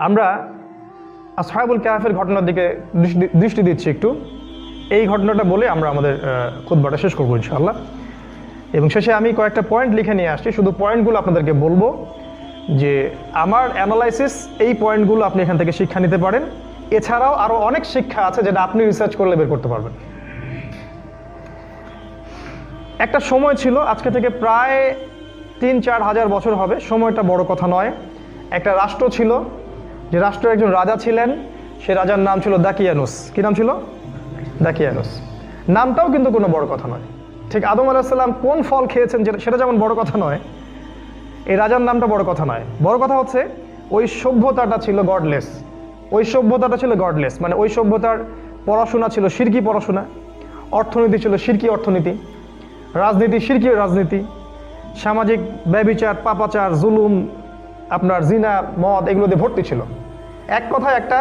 আমরা আসহাবুল কাহফের ঘটনার দিকে দৃষ্টি দিচ্ছি একটু। এই ঘটনাটা বলে আমরা আমাদের খুতবাটা শেষ করবো ইনশাআল্লাহ। এবং শেষে আমি কয়েকটা পয়েন্ট লিখে নিয়ে আসছি, শুধু পয়েন্টগুলো আপনাদেরকে বলবো যে আমার অ্যানালাইসিস এই পয়েন্টগুলো আপনি এখান থেকে শিক্ষা নিতে পারেন। এছাড়াও আরও অনেক শিক্ষা আছে যেটা আপনি রিসার্চ করলে বের করতে পারবেন। একটা সময় ছিল, আজকে থেকে প্রায় ৩-৪ হাজার বছর হবে, সময়টা বড় কথা নয়। একটা রাষ্ট্র ছিল, যে রাষ্ট্রের একজন রাজা ছিলেন, সে রাজার নাম ছিল দাকিয়ানুস। কী নাম ছিল? দাকিয়ানুস। নামটাও কিন্তু কোনো বড় কথা নয়। ঠিক আদম আলাইহিস সালাম কোন ফল খেয়েছেন সেটা যেমন বড় কথা নয়, এই রাজার নামটা বড় কথা নয়। বড় কথা হচ্ছে ওই সভ্যতাটা ছিল গডলেস। ওই সভ্যতাটা ছিল গডলেস, মানে ওই সভ্যতার পড়াশোনা ছিল শিরকি পড়াশোনা, অর্থনীতি ছিল শিরকি অর্থনীতি, রাজনীতি শিরকি রাজনীতি, সামাজিক ব্যভিচার, পাপাচার, জুলুম, আপনার জিনা, মদ, এগুলোতে ভর্তি ছিল। এক কথায় একটা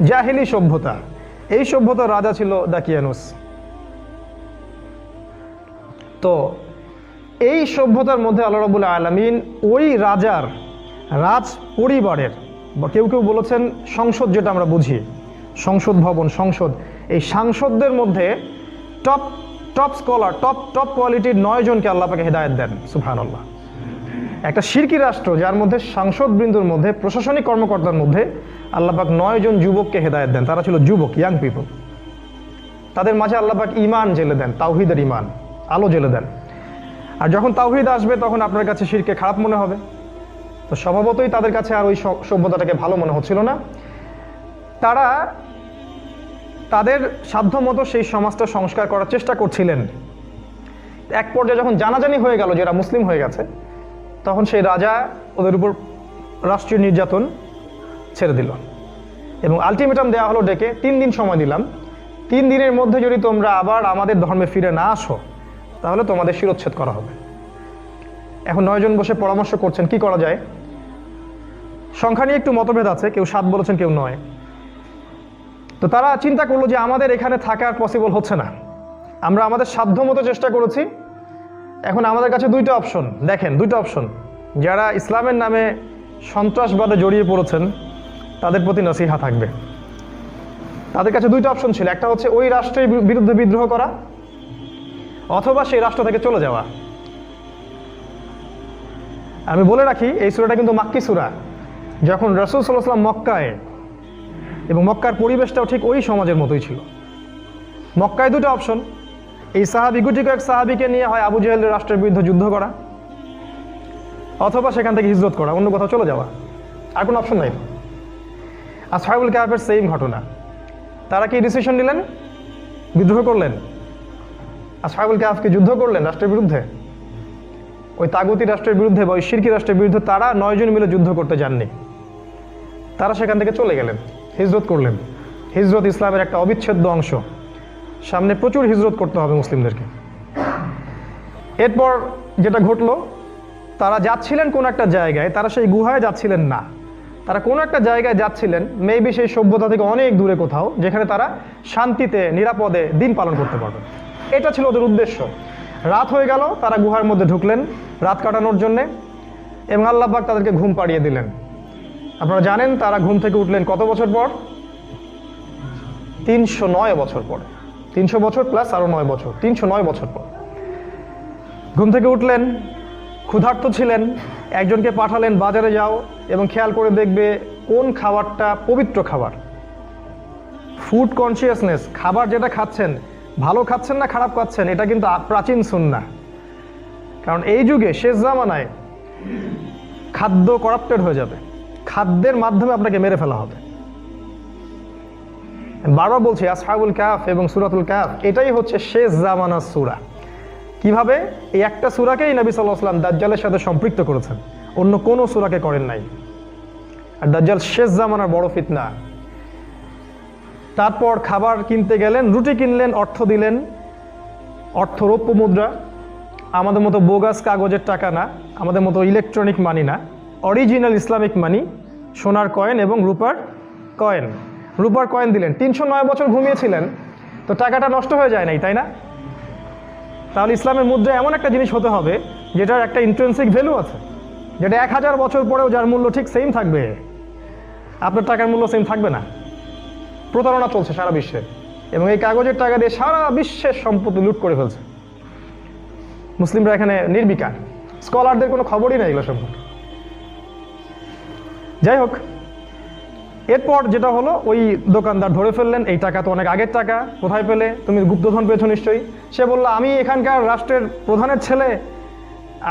জাহেলি সভ্যতা। এই সভ্যতার রাজা ছিল দাকিয়ানুস। তো এই সভ্যতার মধ্যে আল্লাহ রাব্বুল আলামিন ওই রাজার রাজ পরিবারের, কেউ কেউ বলেছেন সংসদ, যেটা আমরা বুঝি সংসদ ভবন, সংসদ, এই সাংসদদের মধ্যে টপ স্কলার, টপ কোয়ালিটির 9 জনকে আল্লাহ পাকে হেদায়েত দেন। সুবহানাল্লাহ। একটা শিরকি রাষ্ট্র যার মধ্যে সাংসদবৃন্দর মধ্যে, প্রশাসনিক কর্মকর্তার মধ্যে আল্লাহ পাক 9 জন যুবককে হেদায়েত দেন। তারা ছিল যুবক, ইয়াং পিপল। তাদের মাঝে আল্লাহ পাক ঈমান জেলে দেন, তাওহীদের ঈমান আলো জেলে দেন। আর যখন তাওহীদ আসবে তখন আপনার কাছে শিরকে খারাপ মনে হবে। তো স্বভাবতই তাদের কাছে আর ওই সভ্যতাটাকে ভালো মনে হচ্ছিল না। তারা তাদের সাধ্যমতো সেই সমাজটা সংস্কার করার চেষ্টা করছিলেন। এক পর্যায়ে যখন জানাজানি হয়ে গেল যে এরা মুসলিম হয়ে গেছে, তখন সেই রাজা ওদের উপর রাষ্ট্রীয় নির্যাতন ছেড়ে দিল এবং আলটিমেটাম দেওয়া হলো ডেকে 3 দিন সময় দিলাম। 3 দিনের মধ্যে যদি তোমরা আবার আমাদের ধর্মে ফিরে না আসো তাহলে তোমাদের শিরোচ্ছেদ করা হবে। এখন 9 জন বসে পরামর্শ করছেন কি করা যায়। সংখ্যা নিয়ে একটু মতভেদ আছে, কেউ 7 বলেছেন, কেউ 9। তো তারা চিন্তা করলো যে আমাদের এখানে থাকার পসিবল হচ্ছে না, আমরা আমাদের সাধ্যমতো চেষ্টা করেছি, এখন আমাদের কাছে 2টা অপশন। দেখেন 2টা অপশন। যারা ইসলামের নামে সন্ত্রাসবাদে জড়িয়ে পড়েছেন তাদের প্রতি নসিহা থাকবে। তাদের কাছে 2টা অপশন ছিল, একটা হচ্ছে ওই রাষ্ট্রের বিরুদ্ধে বিদ্রোহ করা, অথবা সেই রাষ্ট্র থেকে চলে যাওয়া। আমি বলে রাখি এই সূরাটা কিন্তু মাক্কি সূরা। যখন রাসূল সাল্লাল্লাহু আলাইহি ওয়াসাল্লাম মক্কায়, এবং মক্কার পরিবেশটাও ঠিক ওই সমাজের মতোই ছিল। মক্কায় 2টা অপশন, এই সাহাবী, গুটি কয়েক সাহাবীকে নিয়ে হয় আবু জেহেলের রাষ্ট্রের বিরুদ্ধে যুদ্ধ করা, অথবা সেখান থেকে হিজরত করা, অন্য কোথাও চলে যাওয়া। আর কোনো অপশন নাই। আসহাবুল কাহফের সেম ঘটনা। তারা কি ডিসিশন নিলেন? বিদ্রোহ করলেন। আসহাবুল কাহফ কি যুদ্ধ করলেন রাষ্ট্রের বিরুদ্ধে? ওই তাগুতি রাষ্ট্রের বিরুদ্ধে বা ওই শিরকি রাষ্ট্রের বিরুদ্ধে তারা 9 জন মিলে যুদ্ধ করতে যাননি। তারা সেখান থেকে চলে গেলেন, হিজরত করলেন। হিজরত ইসলামের একটা অবিচ্ছেদ্য অংশ। সামনে প্রচুর হিজরত করতে হবে মুসলিমদেরকে। এরপর যেটা ঘটলো, তারা যাচ্ছিলেন কোন একটা জায়গায়, তারা সেই গুহায় যাচ্ছিলেন না, তারা কোনো একটা জায়গায় যাচ্ছিলেন, মেবি সেই সভ্যতা থেকে অনেক দূরে কোথাও, যেখানে তারা শান্তিতে নিরাপদে দিন পালন করতে পারবেন। এটা ছিল ওদের উদ্দেশ্য। রাত হয়ে গেল, তারা গুহার মধ্যে ঢুকলেন রাত কাটানোর জন্যে, এবং আল্লাহ পাক তাদেরকে ঘুম পাড়িয়ে দিলেন। আপনারা জানেন তারা ঘুম থেকে উঠলেন কত বছর পর? 309 বছর পর। 300 বছর প্লাস আরও 9 বছর, 309 বছর পর ঘুম থেকে উঠলেন। ক্ষুধার্ত ছিলেন, একজনকে পাঠালেন বাজারে যাও এবং খেয়াল করে দেখবে কোন খাবারটা পবিত্র খাবার। ফুড কনসিয়াসনেস, খাবার যেটা খাচ্ছেন ভালো খাচ্ছেন না খারাপ খাচ্ছেন, এটা কিন্তু প্রাচীন সুন্নাহ। কারণ এই যুগে শেষ জামানায় খাদ্য করাপ্টেড হয়ে যাবে, খাদ্যের মাধ্যমে আপনাকে মেরে ফেলা হবে। বারবার বলছি আসহাবুল কাহফ এবং সূরাতুল কাহফ এটাই হচ্ছে শেষ জামানার সূরা। কিভাবে? এই একটা সূরাকেই নবী সাল্লাল্লাহু আলাইহি ওয়াসাল্লাম দাজ্জালের সাথে সম্পৃক্ত করেছেন, অন্য কোনো সূরাকে করেন নাই। আর দাজ্জাল শেষ জামানার বড় ফিতনা। তারপর খাবার কিনতে গেলেন, রুটি কিনলেন, অর্থ দিলেন, অর্থ রৌপ্য মুদ্রা, আমাদের মতো বোগাস কাগজের টাকা না, আমাদের মতো ইলেকট্রনিক মানি না, অরিজিনাল ইসলামিক মানি, সোনার কয়েন এবং রূপার কয়েন। রূপার কয়েন দিলেন। 309 বছর ঘুমিয়েছিলেন, তো টাকাটা নষ্ট হয়ে যায় নাই, তাই না? তাহলে ইসলামের মুদ্রা এমন একটা জিনিস হতে হবে যেটার একটা ইন্ট্রিনসিক ভ্যালু আছে, যেটা 1000 বছর পরেও যার মূল্য ঠিক সেম থাকবে। আপনার টাকার মূল্য সেম থাকবে না। প্রতারণা চলছে সারা বিশ্বে, এবং এই কাগজের টাকা দিয়ে সারা বিশ্বের সম্পত্তি লুট করে ফেলছে। মুসলিমরা এখানে নির্বিকার, স্কলারদের কোনো খবরই নেই এগুলো সম্পর্কে। যাই হোক, এরপর যেটা হলো, ওই দোকানদার ধরে ফেললেন, এই টাকা তো অনেক আগের টাকা, কোথায় পেলে? তুমি গুপ্তধন পেয়েছো নিশ্চয়ই। সে বলল, আমি এখানকার রাষ্ট্রের প্রধানের ছেলে,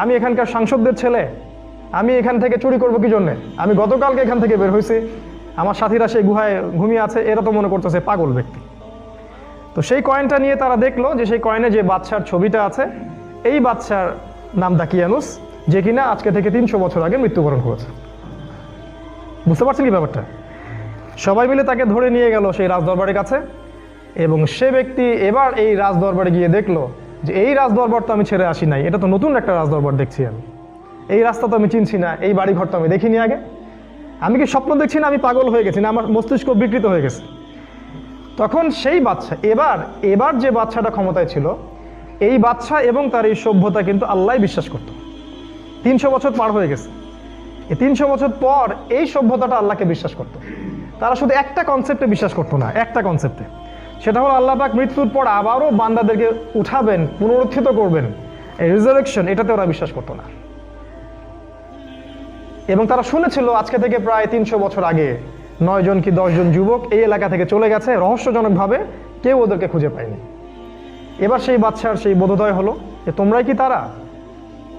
আমি এখানকার সাংসদদের ছেলে, আমি এখান থেকে চুরি করবো কি জন্যে? আমি গতকালকে এখান থেকে বের হয়েছি, আমার সাথীরা সেই গুহায় ঘুমিয়ে আছে, এরা তো মনে করতেছে পাগল ব্যক্তি। তো সেই কয়েনটা নিয়ে তারা দেখলো যে সেই কয়েনে যে বাদশার ছবিটা আছে, এই বাদশার নাম দাকিয়ানুস, যে কিনা আজকে থেকে 300 বছর আগে মৃত্যুবরণ করেছে। বুঝতে পারছেন কি ব্যাপারটা? সবাই মিলে তাকে ধরে নিয়ে গেল সেই রাজদরবারের কাছে, এবং সে ব্যক্তি এবার এই রাজদরবারে গিয়ে দেখলো যে এই রাজদরবার তো আমি ছেড়ে আসি নাই, এটা তো নতুন একটা রাজদরবার দেখছি আমি, এই রাস্তা তো আমি চিনছি না, এই বাড়িঘর তো আমি দেখিনি আগে, আমি কি স্বপ্ন দেখছি না, আমি পাগল হয়ে গেছি না, আমার মস্তিষ্ক বিকৃত হয়ে গেছে। তখন সেই বাদশা, এবার যে বাদশাটা ক্ষমতায় ছিল, এই বাদশা এবং তার এই সভ্যতা কিন্তু আল্লাহ বিশ্বাস করত। 300 বছর পার হয়ে গেছে, এই 300 বছর পর এই সভ্যতাটা আল্লাহকে বিশ্বাস করত। তারা শুধু একটা কনসেপ্টে বিশ্বাস করতো না, একটা কনসেপ্টে, সেটা হলো আল্লাহ পাক মৃত্যুর পর আবারও বান্দাদেরকে উঠাবেন, পুনরুত্থিত করবেন, এই রিজারেকশন, এটাতে ওরা বিশ্বাস করতো না। এবং তারা শুনেছিল আজকে থেকে প্রায় 300 বছর আগে 9 জন কি 10 জন যুবক এই এলাকা থেকে চলে গেছে রহস্যজনকভাবে, কেউ ওদেরকে খুঁজে পায়নি। এবার সেই বাদশার সেই বোধোদয় হলো যে তোমরাই কি তারা?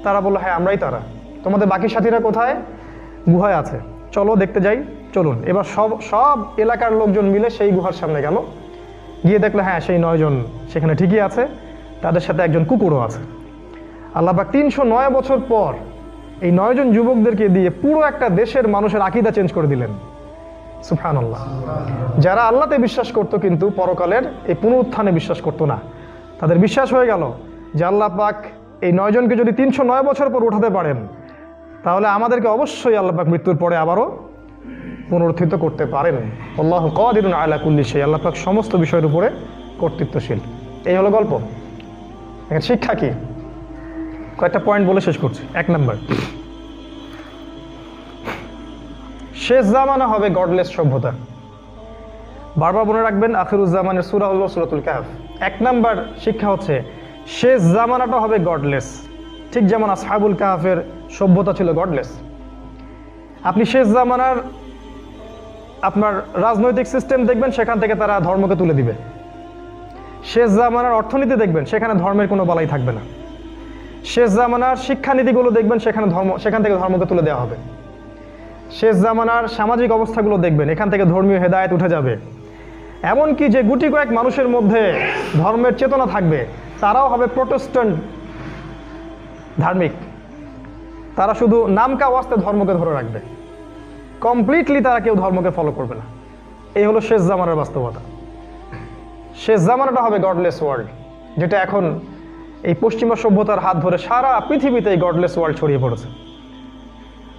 তারা বললো, হ্যাঁ আমরাই তারা। তোমাদের বাকি সাথীরা কোথায়? গুহায় আছে, চলো দেখতে যাই, চলুন। এবার সব এলাকার লোকজন মিলে সেই গুহার সামনে গেল, গিয়ে দেখলো হ্যাঁ সেই 9 জন সেখানে ঠিকই আছে, তাদের সাথে একজন কুকুরও আছে। আল্লাহ পাক 309 বছর পর এই 9 জন যুবকদেরকে দিয়ে পুরো একটা দেশের মানুষের আকীদা চেঞ্জ করে দিলেন। সুবহানাল্লাহ। যারা আল্লাহতে বিশ্বাস করতো কিন্তু পরকালের এই পুনরুত্থানে বিশ্বাস করতো না, তাদের বিশ্বাস হয়ে গেল যে আল্লাহ পাক এই 9 জনকে যদি 309 বছর পর উঠাতে পারেন, তাহলে আমাদেরকে অবশ্যই আল্লাহ পাক মৃত্যুর পরে আবারও পুনরুত্থিত করতে পারেন। আল্লাহু কাদিরুন আলা কুল্লি শাই, আল্লাহ পাক সমস্ত বিষয়ের উপরে কর্তৃত্বশীল। এই হলো গল্প। এর শিক্ষা কি? কয়েকটা পয়েন্ট বলে শেষ করছি। 1 নাম্বার, শেষ জামানা হবে গডলেস সভ্যতা। বারবার মনে রাখবেন, আখিরুজ্জামানের সূরা হলো সূরাতুল কাহফ। 1 নাম্বার শিক্ষা হচ্ছে শেষ জামানাটা হবে গডলেস, ঠিক যেমন আসহাবুল কাহফের সভ্যতা ছিল গডলেস। আপনি শেষ জামানার আপনার রাজনৈতিক সিস্টেম দেখবেন, সেখান থেকে তারা ধর্মকে তুলে দিবে। শেষ জামানার অর্থনীতি দেখবেন, সেখানে ধর্মের কোনো বালাই থাকবে না। শেষ জামানার শিক্ষানীতিগুলো দেখবেন, সেখান থেকে ধর্মকে তুলে দেওয়া হবে। শেষ জামানার সামাজিক অবস্থাগুলো দেখবেন, এখান থেকে ধর্মীয় হেদায়েত উঠে যাবে। এমনকি যে গুটি কয়েক মানুষের মধ্যে ধর্মের চেতনা থাকবে, তারাও হবে প্রোটেস্ট্যান্ট ধার্মিক। তারা শুধু নামকা ওয়াস্তে ধর্মকে ধরে রাখবে, কমপ্লিটলি তারা কেউ ধর্মকে ফলো করবে না। এই হলো শেষ জামানার বাস্তবতা। শেষ জামানাটা হবে গডলেস ওয়ার্ল্ড, যেটা এখন এই পশ্চিমা সভ্যতার হাত ধরে সারা পৃথিবীতে এই গডলেস ওয়ার্ল্ড ছড়িয়ে পড়েছে।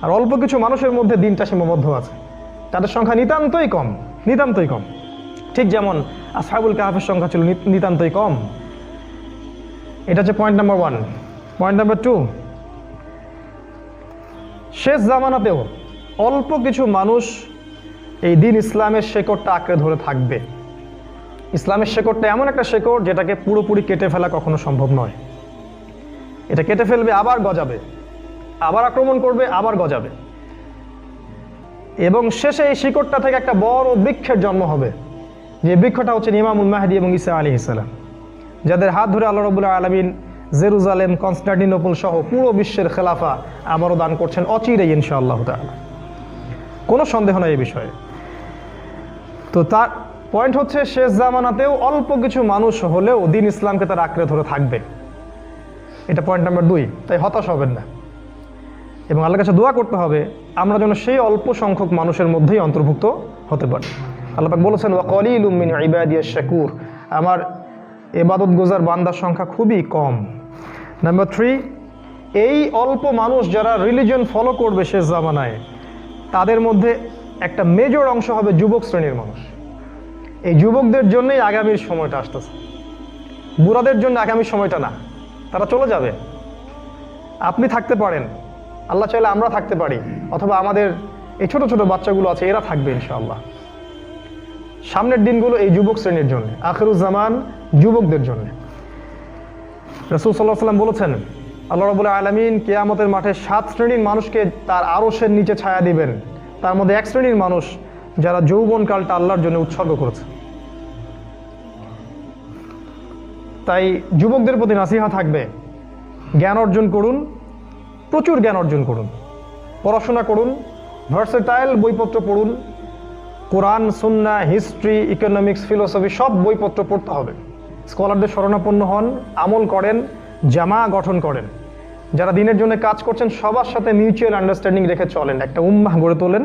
আর অল্প কিছু মানুষের মধ্যে দিনটা সীমাবদ্ধ আছে, তাদের সংখ্যা নিতান্তই কম, নিতান্তই কম। ঠিক যেমন আসহাবুল কাহফের সংখ্যা ছিল নিতান্তই কম। এটা হচ্ছে পয়েন্ট নাম্বার 1। পয়েন্ট নাম্বার 2, শেষ জামানাতেও অল্প কিছু মানুষ এই দিন ইসলামের শেকড়টা আঁকড়ে ধরে থাকবে। ইসলামের শেকড়টা এমন একটা শেকড় যেটাকে পুরোপুরি কেটে ফেলা কখনো সম্ভব নয়। এটা কেটে ফেলবে, আবার গজাবে, আবার আক্রমণ করবে, আবার গজাবে, এবং শেষে এই শিকড়টা থেকে একটা বড় বৃক্ষের জন্ম হবে, যে বৃক্ষটা হচ্ছে ইমামুল মাহদী এবং ঈসা আলাইহিস সালাম, যাদের হাত ধরে আল্লাহ রাব্বুল আলামিন জেরুজালেম, কনস্টান্টিনোপল সহ পুরো বিশ্বের খেলাফা আবারও দান করছেন অচিরেই ইনশাআল্লাহ তাআলা। কোনো সন্দেহ নাই এই বিষয়ে। তো তার পয়েন্ট হচ্ছে শেষ জামানাতেও অল্প কিছু মানুষ হলেও দিন ইসলামকে তারা আঁকড়ে ধরে থাকবে। এটা পয়েন্ট নাম্বার 2। তাই হতাশ হবেন না, এবং আল্লাহর কাছে দোয়া করতে হবে আমরা যেন সেই অল্প সংখ্যক মানুষের মধ্যেই অন্তর্ভুক্ত হতে পারি। আল্লাহ পাক বলেছেন, ওয়া কলিলুম মিন ইবাদিয়াশ শাকুর, আমার ইবাদতগুজার বান্দার সংখ্যা খুবই কম। নাম্বার 3, এই অল্প মানুষ যারা রিলিজিয়ন ফলো করবে শেষ জামানায়, তাদের মধ্যে একটা মেজর অংশ হবে যুবক শ্রেণীর মানুষ। এই যুবকদের জন্যই আগামীর সময়টা আসতেছে, বুড়াদের জন্য আগামী সময়টা না, তারা চলে যাবে। আপনি থাকতে পারেন, আল্লাহ চাইলে আমরা থাকতে পারি, অথবা আমাদের এই ছোট ছোট বাচ্চাগুলো আছে, এরা থাকবে ইনশাআল্লাহ। সামনের দিনগুলো এই যুবক শ্রেণীর জন্য, আখিরুজ্জামান যুবকদের জন্য। রাসূল সাল্লাল্লাহু আলাইহি ওয়াসাল্লাম বলেছেন, আল্লাহ রাব্বুল আলামিন কিয়ামতের মাঠে 7 শ্রেণীর মানুষকে তার আরশের নিচে ছায়া দিবেন। তার মধ্যে 1 শ্রেণীর মানুষ যারা যৌবনকালটা আল্লাহর জন্য উৎসর্গ করেছে। তাই যুবকদের প্রতি নাসিহা থাকবে, জ্ঞান অর্জন করুন, প্রচুর জ্ঞান অর্জন করুন, পড়াশোনা করুন, ভার্সেটাইল বইপত্র পড়ুন, কোরআন, সুন্নাহ, হিস্ট্রি, ইকোনমিক্স, ফিলোসফি সব বইপত্র পড়তে হবে। স্কলারদের শরণাপন্ন হন, আমল করেন, জামা গঠন করেন। যারা দিনের জন্য কাজ করছেন সবার সাথে মিউচুয়াল আন্ডারস্ট্যান্ডিং রেখে চলেন, একটা উম্মাহ গড়ে তোলেন,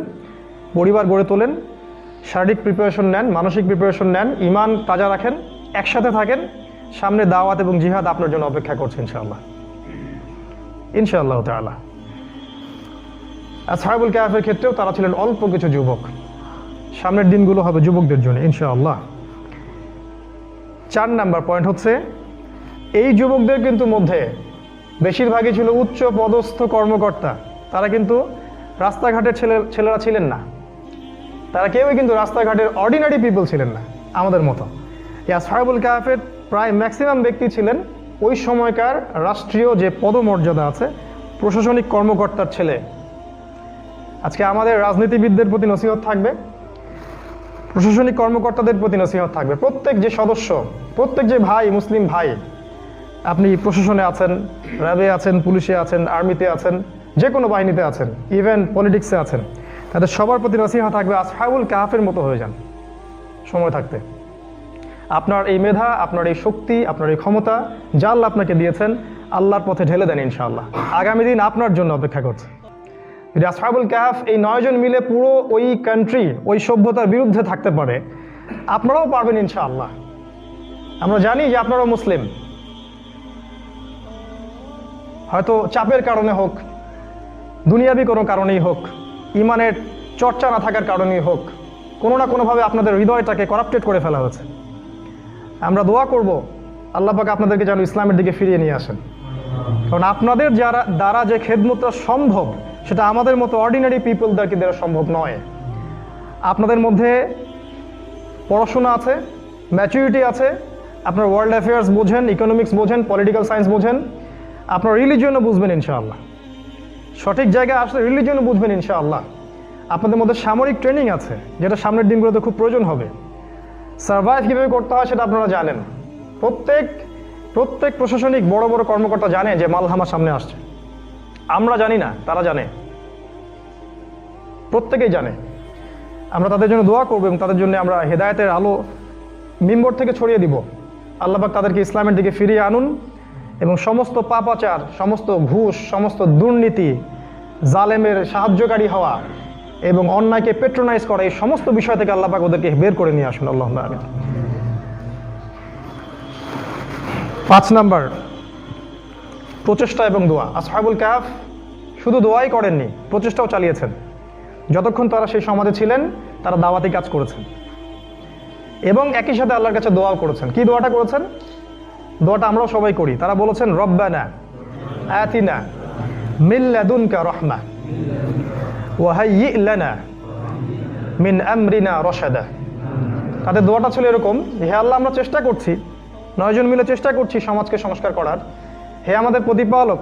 পরিবার গড়ে তোলেন, শারীরিক প্রিপারেশন নেন, মানসিক প্রিপারেশন নেন, ঈমান তাজা রাখেন, একসাথে থাকেন। সামনে দাওয়াত এবং জিহাদ আপনার জন্য অপেক্ষা করছে ইনশাআল্লাহ, ইনশাআল্লাহ তাআলা। আসহাবুল কাহফের ক্ষেত্রেও তারা ছিলেন অল্প কিছু যুবক। সামনের দিনগুলো হবে যুবকদের জন্য ইনশাআল্লাহ। 4 নাম্বার পয়েন্ট হচ্ছে, এই যুবকদের কিন্তু মধ্যে বেশিরভাগই ছিল উচ্চ পদস্থ কর্মকর্তা। তারা কিন্তু রাস্তাঘাটের ছেলেরা ছিলেন না, তারা কেউই কিন্তু রাস্তাঘাটের অর্ডিনারি পিপল ছিলেন না আমাদের মতো। এই আসহাবুল কাহফের প্রায় ম্যাক্সিমাম ব্যক্তি ছিলেন ওই সময়কার রাষ্ট্রীয় যে পদমর্যাদা আছে, প্রশাসনিক কর্মকর্তার ছেলে। আজকে আমাদের রাজনীতিবিদদের প্রতি নসিহত থাকবে, প্রশাসনিক কর্মকর্তাদের প্রতি নসিহত থাকবে। প্রত্যেক যে সদস্য, প্রত্যেক যে ভাই, মুসলিম ভাই, আপনি প্রশাসনে আছেন, র্যাবে আছেন, পুলিশে আছেন, আর্মিতে আছেন, যে কোনো বাহিনীতে আছেন, ইভেন পলিটিক্সে আছেন, তাদের সবার প্রতি নসিহত থাকবে, আসহাবুল কাহফের মতো হয়ে যান সময় থাকতে। আপনার এই মেধা, আপনার এই শক্তি, আপনার এই ক্ষমতা যা আল্লাহ আপনাকে দিয়েছেন, আল্লাহর পথে ঢেলে দেন ইনশাআল্লাহ। আগামী দিন আপনার জন্য অপেক্ষা করছে। যদি আসহাবুল কাহফ এই 9 জন মিলে পুরো ওই কান্ট্রি, ওই সভ্যতার বিরুদ্ধে থাকতে পারে, আপনারাও পারবেন ইনশাআল্লাহ। আমরা জানি যে আপনারাও মুসলিম, হয়তো চাপের কারণে হোক, দুনিয়াবি কোনো কারণেই হোক, ইমানের চর্চা না থাকার কারণেই হোক, কোনো না কোনোভাবে আপনাদের হৃদয়টাকে করাপ্টেড করে ফেলা হয়েছে। আমরা দোয়া করব আল্লাহ পাক আপনাদেরকে যেন ইসলামের দিকে ফিরিয়ে নিয়ে আসেন। কারণ আপনাদের দ্বারা যে খেদমতটা সম্ভব, সেটা আমাদের মতো অর্ডিনারি পিপলদেরকে দ্বারা সম্ভব নয়। আপনাদের মধ্যে পড়াশোনা আছে, ম্যাচুরিটি আছে, আপনার ওয়ার্ল্ড অ্যাফেয়ার্স বোঝেন, ইকোনমিক্স বোঝেন, পলিটিক্যাল সায়েন্স বোঝেন, আপনার রিলিজিয়নও বুঝবেন ইনশাআল্লাহ। সঠিক জায়গায় আসলে রিলিজিয়নও বুঝবেন ইনশাআল্লাহ। আপনাদের মধ্যে সামরিক ট্রেনিং আছে, যেটা সামনের দিনগুলোতে খুব প্রয়োজন হবে। সার্ভাইভ কীভাবে করতে হয় সেটা আপনারা জানেন। প্রত্যেক প্রশাসনিক বড় বড় কর্মকর্তা জানে যে মালহামা সামনে আসছে। আমরা জানি না, তারা জানে, প্রত্যেকেই জানে। আমরা তাদের জন্য দোয়া করবো এবং তাদের জন্য আমরা হেদায়েতের আলো মিম্বর থেকে ছড়িয়ে দিব। আল্লাহ পাক তাদেরকে ইসলামের দিকে ফিরিয়ে আনুন এবং সমস্ত পাপাচার, সমস্ত ঘুষ, সমস্ত দুর্নীতি, জালেমের সাহায্যকারী হওয়া এবং অন্যায়কে পেট্রোনাইজ করা, এই সমস্ত বিষয় থেকে আল্লাহ পাক ওদেরকে বের করে নিয়ে আসুন। আল্লাহুম্মা আমিন। 5 নাম্বার, প্রচেষ্টা এবং দোয়া। আসহাবুল কাহফ শুধু দোয়াই করেননি, প্রচেষ্টাও চালিয়েছেন। যতক্ষণ তারা সেই সমাজে ছিলেন, তারা দাওয়াতি কাজ করেছেন এবং একই সাথে আল্লাহর কাছে দোয়াও করেছেন। কি দোয়াটা করেছেন? দোয়াটা আমরাও সবাই করি। তারা বলেছেন, রব্বানা আতিনা মিন লাদুনকা রাহমা ওয়া হাইয়্যি লানা মিন আমরিনা রাশাদা। তাদের দোয়াটা ছিল এরকম, হে আল্লাহ, আমরা চেষ্টা করছি, 9 জন মিলে চেষ্টা করছি সমাজকে সংস্কার করার। হে আমাদের প্রতিপালক,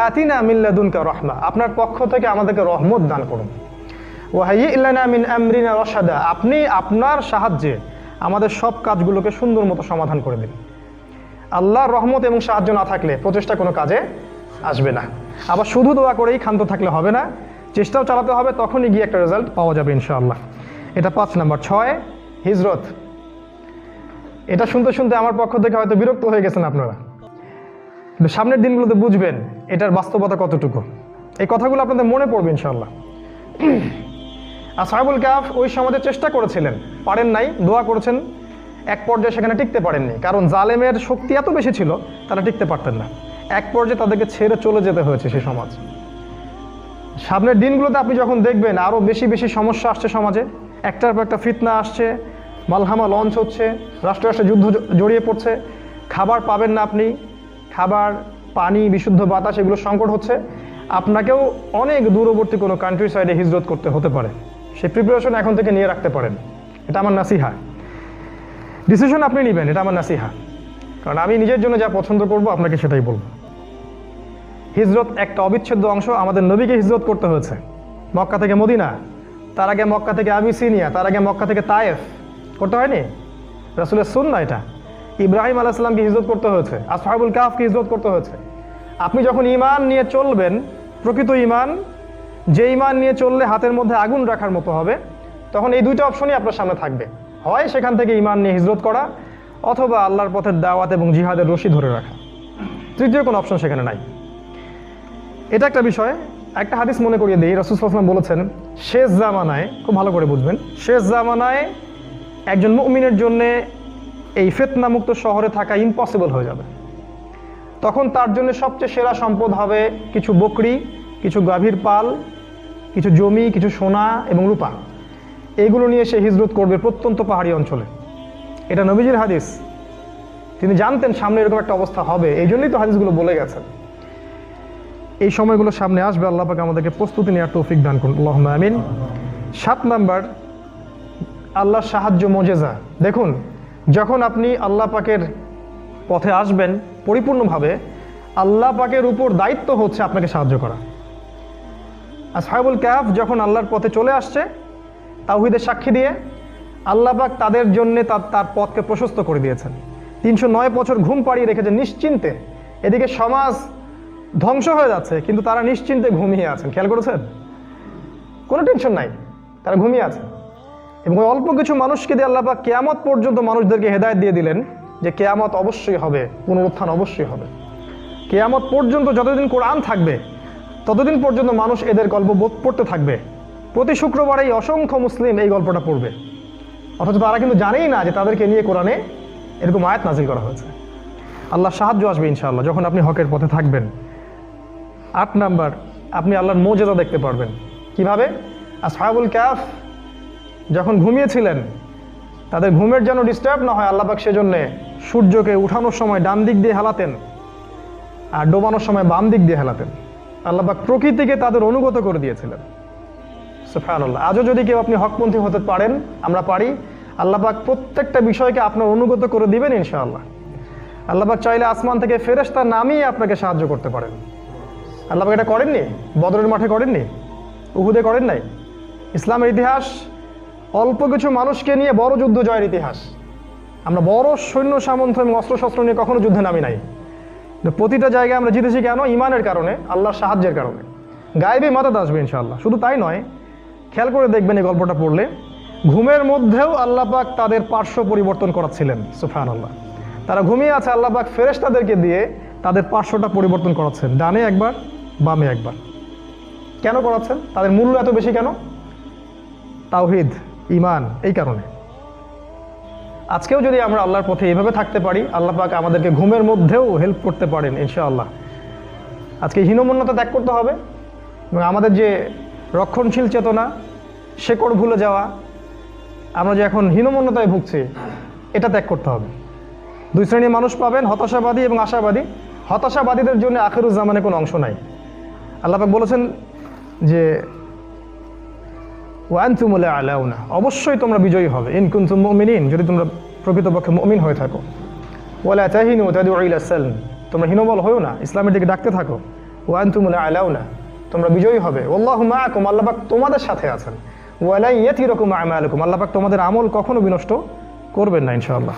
আতিনা মিন লাদুনকা রাহমা, আপনার পক্ষ থেকে আমাদেরকে রহমত দান করুন। ওয়া হাইয়্যি লানা মিন আমরিনা রাশাদা, আপনি আপনার সাহায্যে আমাদের সব কাজগুলোকে সুন্দর মতো সমাধান করে দিন। আল্লাহর রহমত এবং সাহায্য না থাকলে প্রচেষ্টা কোনো কাজে আসবে না। আবার শুধু দোয়া করেই ক্ষান্ত থাকলে হবে না, চেষ্টাও চালাতে হবে, তখনই গিয়ে একটা রেজাল্ট পাওয়া যাবে ইনশাআল্লাহ। এটা 5 নাম্বার। 6, হিজরত। এটা শুনতে শুনতে আমার পক্ষ থেকে হয়তো বিরক্ত হয়ে গেছেন আপনারা, কিন্তু সামনের দিনগুলোতে বুঝবেন এটার বাস্তবতা কতটুকু। এই কথাগুলো আপনাদের মনে পড়বে ইনশাআল্লাহ। আসহাবুল কাহফ ওই সমাজে চেষ্টা করেছিলেন, পারেন নাই, দোয়া করেছেন, এক পর্যায়ে সেখানে টিকতে পারেননি, কারণ জালেমের শক্তি এত বেশি ছিল, তারা টিকতে পারতেন না। এক পর্যায়ে তাদেরকে ছেড়ে চলে যেতে হয়েছে সেই সমাজ। সামনের দিনগুলোতে আপনি যখন দেখবেন আরও বেশি বেশি সমস্যা আসছে সমাজে, একটার পর একটা ফিতনা আসছে, মালহামা লঞ্চ হচ্ছে, রাষ্ট্র রাষ্ট্রে যুদ্ধ জড়িয়ে পড়ছে, খাবার পাবেন না আপনি, খাবার, পানি, বিশুদ্ধ বাতাস, এগুলো সংকট হচ্ছে। আপনাকেও অনেক দূরবর্তী কোনো কান্ট্রি সাইডে হিজরত করতে হতে পারে। সেই প্রিপারেশন এখন থেকে নিয়ে রাখতে পারেন। এটা আমার নাসিহা। ডিসিশন আপনি নেবেন, এটা আমার নাসিহা। কারণ আমি নিজের জন্য যা পছন্দ করব আপনাকে সেটাই বলবো। হিজরত একটা অবিচ্ছেদ্য অংশ। আমাদের নবীকে হিজরত করতে হয়েছে মক্কা থেকে মদিনা, তার আগে মক্কা থেকে আবিসিনিয়া, তার আগে মক্কা থেকে তায়েফ করতে হয়নি? রাসূলের সুন্নাহ এটা। ইব্রাহিম আলাইহিস সালামকে হিজরত করতে হয়েছে, আসহাবুল কাহফকে হিজরত করতে হয়েছে। আপনি যখন ঈমান নিয়ে চলবেন, প্রকৃত ঈমান, যে ঈমান নিয়ে চললে হাতের মধ্যে আগুন রাখার মতো হবে, তখন এই দুইটা অপশনই আপনার সামনে থাকবে। হয় সেখান থেকে ঈমান নিয়ে হিজরত করা, অথবা আল্লাহর পথের দাওয়াত এবং জিহাদের রশি ধরে রাখা। তৃতীয় কোনো অপশন সেখানে নাই। এটা একটা বিষয়। একটা হাদিস মনে করিয়ে দিই। রাসূল সাল্লাল্লাহু আলাইহি ওয়াসাল্লাম বলেছেন, শেষ জামানায়, খুব ভালো করে বুঝবেন, শেষ জামানায় একজন মুমিনের জন্য এই ফিতনামুক্ত শহরে থাকা ইম্পসিবল হয়ে যাবে। তখন তার জন্য সবচেয়ে সেরা সম্পদ হবে কিছু বকরি, কিছু গাভীর পাল, কিছু জমি, কিছু সোনা এবং রূপা। এইগুলো নিয়ে সে হিজরত করবে প্রত্যন্ত পাহাড়ি অঞ্চলে। এটা নবীজির হাদিস। তিনি জানতেন সামনে এরকম একটা অবস্থা হবে, এই জন্যই তো হাদিসগুলো বলে গেছেন। এই সময়গুলো সামনে আসবে। আল্লাহ পাক আমাদেরকে প্রস্তুতি নেওয়ার তৌফিক দান করুন, আল্লাহুম্মা আমিন। 7 নাম্বার, আল্লাহর সাহায্য, মুজিজা। দেখুন, যখন আপনি আল্লাহ পাকের পথে আসবেন পরিপূর্ণভাবে, আল্লাহ পাকের উপর দায়িত্ব হচ্ছে আপনাকে সাহায্য করা। আসহাবুল কাহফ যখন আল্লাহর পথে চলে আসছে তাওহীদের সাক্ষী দিয়ে, আল্লাহ পাক তাদের জন্য তার পথকে প্রশস্ত করে দিয়েছেন। 309 বছর ঘুম পাড়িয়ে রেখেছেন নিশ্চিন্তে। এদিকে সমাজ ধ্বংস হয়ে যাচ্ছে, কিন্তু তারা নিশ্চিন্তে ঘুমিয়ে আছেন। খেয়াল করেছেন? কোনো টেনশন নাই, তারা ঘুমিয়ে আছে। এবং অল্প কিছু মানুষকে দিয়ে আল্লাহ পাক কিয়ামত পর্যন্ত মানুষদেরকে হেদায়েত দিয়ে দিলেন যে কিয়ামত অবশ্যই হবে, পুনরুত্থান অবশ্যই হবে। কিয়ামত পর্যন্ত যতদিন কোরআন থাকবে ততদিন পর্যন্ত মানুষ এদের গল্প পড়তে থাকবে। প্রতি শুক্রবারেই অসংখ্য মুসলিম এই গল্পটা পড়বে, অথচ তারা কিন্তু জানেই না যে তাদেরকে নিয়ে কোরআনে এরকম আয়াত নাজিল করা হয়েছে। আল্লাহ সাহায্য আসবে ইনশাআল্লাহ যখন আপনি হকের পথে থাকবেন। 8 নাম্বার, আপনি আল্লাহর মুজিজা দেখতে পারবেন। কিভাবে? আসহাবুল কাহফ যখন ঘুমিয়েছিলেন, তাদের ঘুমের যেন ডিস্টার্ব না হয়, আল্লাহ পাক সেজন্য সূর্যকে উঠানোর সময় ডান দিক দিয়ে হেলাতেন আর ডোবানোর সময় বাম দিক দিয়ে হেলাতেন। আল্লাহ পাক প্রকৃতিকে তাদের অনুগত করে দিয়েছিলেন। সুবহানাল্লাহ। আজও যদি কেউ আপনি হকপন্থী হতে পারেন, আমরা পারি, আল্লাহ পাক প্রত্যেকটা বিষয়কে আপনার অনুগত করে দিবেন ইনশাআল্লাহ। আল্লাহ পাক চাইলে আসমান থেকে ফেরেশতা নামিয়ে আপনাকে সাহায্য করতে পারেন। আল্লাহ পাক এটা করেননি? বদরের মাঠে করেননি? উহুদে করেন নাই? ইসলামের ইতিহাস অল্প কিছু মানুষকে নিয়ে বড় যুদ্ধ জয়ের ইতিহাস। আমরা বড় সৈন্য সামন্ত এবং অস্ত্রশস্ত্র নিয়ে কখনো যুদ্ধে নামি নাই। প্রতিটা জায়গায় আমরা জিতেছি কেন? ঈমানের কারণে, আল্লাহর সাহায্যের কারণে। গায়েবী মাদাত আসবে ইনশাআল্লাহ। শুধু তাই নয়, খেয়াল করে দেখবেন এই গল্পটা পড়লে, ঘুমের মধ্যেও আল্লাহ পাক তাদের পার্শ্ব পরিবর্তন করাচ্ছিলেন। সুবহানাল্লাহ। তারা ঘুমিয়ে আছে, আল্লাহ পাক ফেরেশতাদেরকে দিয়ে তাদের পার্শ্বটা পরিবর্তন করাচ্ছেন, ডানে একবার বামে একবার। কেন করাচ্ছেন? তাদের মূল্য এত বেশি কেন? তাওহীদ, ঈমান, এই কারণে। আজকেও যদি আমরা আল্লাহর পথে এইভাবে থাকতে পারি, আল্লাহ পাক আমাদেরকে ঘুমের মধ্যেও হেল্প করতে পারেন ইনশাআল্লাহ। আজকে হীনমন্যতা ত্যাগ করতে হবে এবং আমাদের যে রক্ষণশীল চেতনা, শেকড় ভুলে যাওয়া, আমরা যে এখন হীনমন্যতায় ভুগছি, এটা ত্যাগ করতে হবে। 2 শ্রেণীর মানুষ পাবেন, হতাশাবাদী এবং আশাবাদী। হতাশাবাদীদের জন্য আখিরুজ জামানে কোনো অংশ নাই। আল্লাহ পাক বলেছেন যে ওয়ানতুমুল আ'লাউনা, অবশ্যই তোমরা বিজয়ী হবে, ইন কুনতুম মুমিনিন, যদি তোমরা প্রকৃতপক্ষে মুমিন হয়ে থাকো। ওয়ালা তাহিনু তাদউ ইলা সালম, তোমরা হীনবল হয়ো না, ইসলামের দিকে ডাকতে থাকো। ওয়ানতুমুল আ'লাউনা, তোমরা বিজয়ী হবে। ওয়াল্লাহু মাআকুম, আল্লাহ পাক তোমাদের সাথে আছেন। ওয়ালা ইয়াতিরাকুম আমালুকুম, আল্লাহ পাক তোমাদের আমল কখনো বিনষ্ট করবেন না ইনশাআল্লাহ।